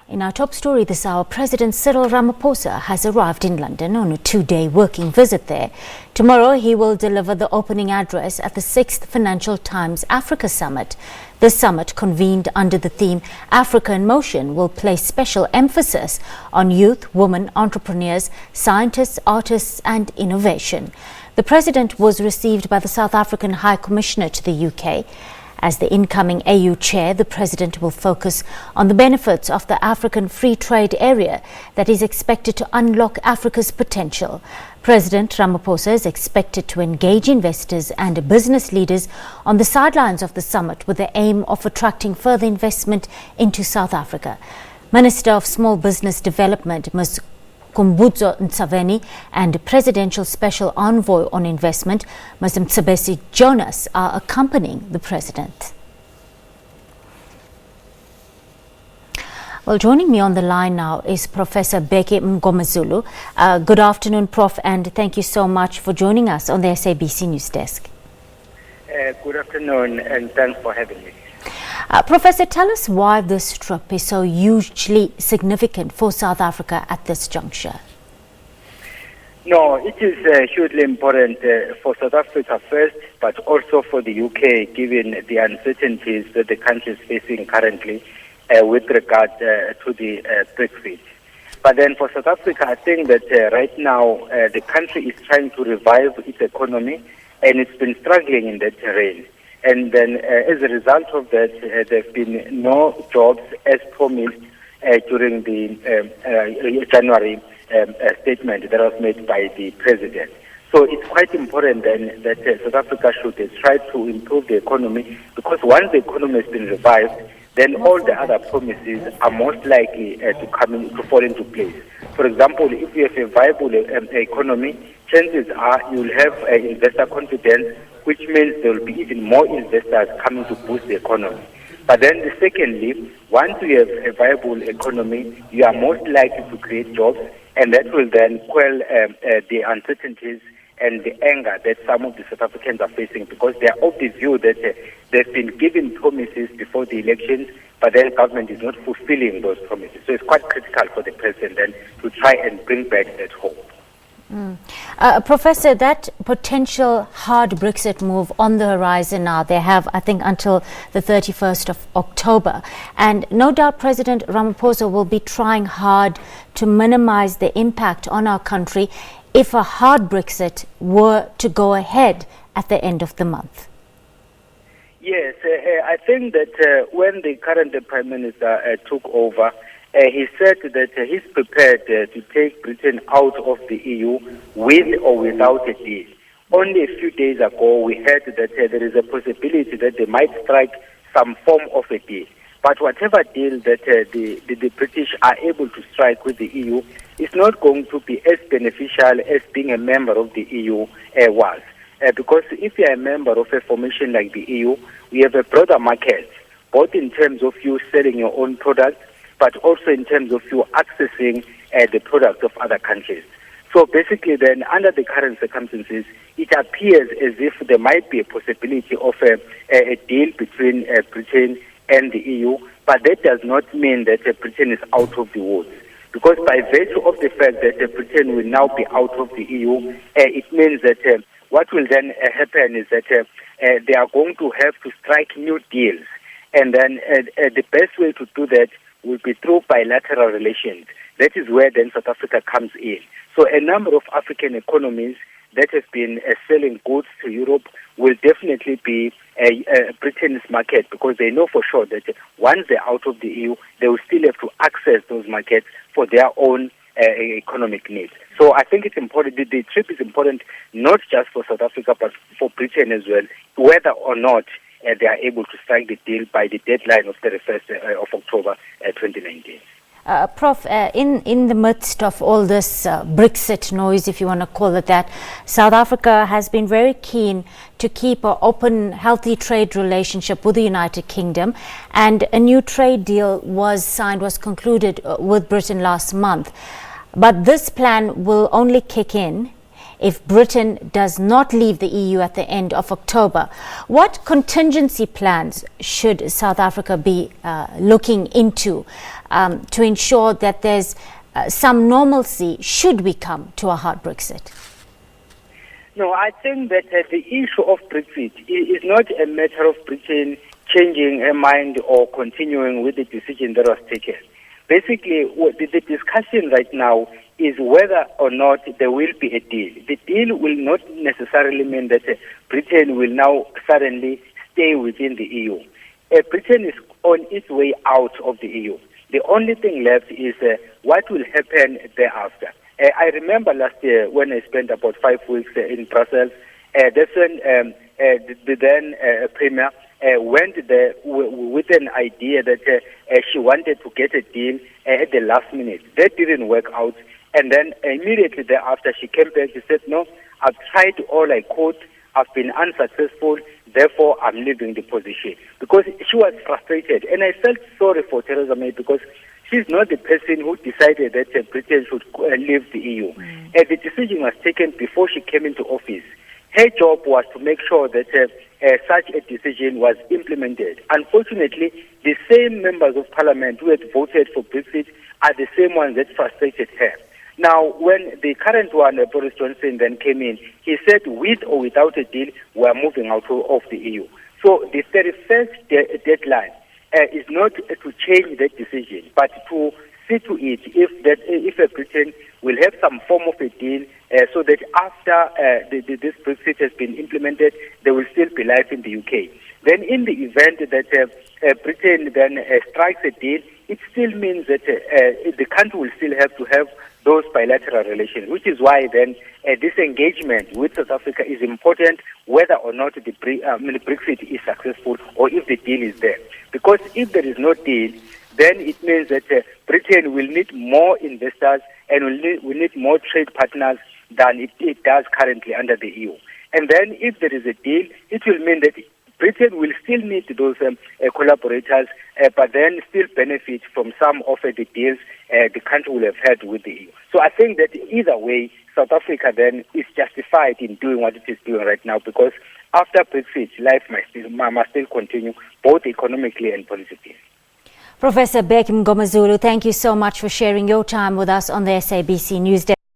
In our top story this hour, President Cyril Ramaphosa has arrived in London on a two-day working visit there. Tomorrow, he will deliver the opening address at the 6th Financial Times Africa Summit. The summit, convened under the theme Africa in Motion, will place special emphasis on youth, women, entrepreneurs, scientists, artists and innovation. The President was received by the South African High Commissioner to the UK. As the incoming AU chair, the President will focus on the benefits of the African Free Trade Area that is expected to unlock Africa's potential. President Ramaphosa is expected to engage investors and business leaders on the sidelines of the summit with the aim of attracting further investment into South Africa. Minister of Small Business Development, Ms. Kumbuzo Nsaveni, and Presidential Special Envoy on Investment, Ms. SABC Jonas, are accompanying the President. Well, joining me on the line now is Professor Bheki Mngomezulu. Good afternoon, Prof, and thank you so much for joining us on the SABC News Desk. Good afternoon, and thanks for having me. Professor, tell us why this trip is so hugely significant for South Africa at this juncture. No, it is hugely important for South Africa first, but also for the UK, given the uncertainties that the country is facing currently with regard to the Brexit. But then for South Africa, I think that right now the country is trying to revive its economy, and it's been struggling in that terrain. And then as a result of that, there have been no jobs as promised during the January statement that was made by the President. So it's quite important then that South Africa should try to improve the economy, because once the economy has been revived, then all the other promises are most likely to fall into place. For example, if you have a viable economy, chances are you will have investor confidence, which means there will be even more investors coming to boost the economy. But then secondly, once you have a viable economy, you are most likely to create jobs, and that will then quell the uncertainties and the anger that some of the South Africans are facing, because they are of the view that they've been given promises before the elections, but then government is not fulfilling those promises. So it's quite critical for the President then to try and bring back that hope. Professor, that potential hard Brexit move on the horizon now, they have, I think, until the 31st of October. And no doubt President Ramaphosa will be trying hard to minimize the impact on our country if a hard Brexit were to go ahead at the end of the month. Yes, I think that when the current Prime Minister took over, he said that he's prepared to take Britain out of the EU with or without a deal. Only a few days ago, we heard that there is a possibility that they might strike some form of a deal. But whatever deal that the British are able to strike with the EU is not going to be as beneficial as being a member of the EU was. Because if you are a member of a formation like the EU, we have a broader market, both in terms of you selling your own products, but also in terms of you accessing the products of other countries. So basically then, under the current circumstances, it appears as if there might be a possibility of a deal between Britain and the EU, but that does not mean that Britain is out of the woods. Because by virtue of the fact that Britain will now be out of the EU, it means that what will then happen is that they are going to have to strike new deals. And then the best way to do that will be through bilateral relations. That is where then South Africa comes in. So a number of African economies that have been selling goods to Europe will definitely be Britain's market, because they know for sure that once they're out of the EU, they will still have to access those markets for their own economic needs. So I think it's important, the trip is important not just for South Africa, but for Britain as well, whether or not they are able to strike the deal by the deadline of 31st of October 2019. Prof, in the midst of all this Brexit noise, if you want to call it that, South Africa has been very keen to keep an open, healthy trade relationship with the United Kingdom, and a new trade deal was concluded with Britain last month. But this plan will only kick in if Britain does not leave the EU at the end of October. What contingency plans should South Africa be looking into to ensure that there's some normalcy should we come to a hard Brexit? No, I think that the issue of Brexit is not a matter of Britain changing her mind or continuing with the decision that was taken. Basically, the discussion right now is whether or not there will be a deal. The deal will not necessarily mean that Britain will now suddenly stay within the EU. Britain is on its way out of the EU. The only thing left is what will happen thereafter. I remember last year when I spent about 5 weeks in Brussels, that's when the then Premier went there with an idea that she wanted to get a deal at the last minute. That didn't work out. And then immediately thereafter, she came back. She said, no, I've tried all I could. I've been unsuccessful. Therefore, I'm leaving the position. Because she was frustrated. And I felt sorry for Theresa May because she's not the person who decided that Britain should leave the EU. The decision was taken before she came into office. Her job was to make sure that such a decision was implemented. Unfortunately, the same members of parliament who had voted for Brexit are the same ones that frustrated her. Now, when the current one, Boris Johnson, then came in, he said with or without a deal, we're moving out of the EU. So the 31st deadline is not to change that decision, but to see to it if Britain will have some form of a deal so that after this Brexit has been implemented, there will still be life in the UK. Then in the event that Britain then strikes a deal, it still means that the country will still have to have those bilateral relations, which is why then this engagement with South Africa is important, whether or not the Brexit is successful or if the deal is there. Because if there is no deal, then it means that Britain will need more investors and will need more trade partners than it does currently under the EU. And then if there is a deal, it will mean that Britain will still need those collaborators, but then still benefit from some of the deals the country will have had with the EU. So I think that either way, South Africa then is justified in doing what it is doing right now because after Brexit, life must still continue, both economically and politically. Professor Bheki Mngomezulu, thank you so much for sharing your time with us on the SABC News Desk.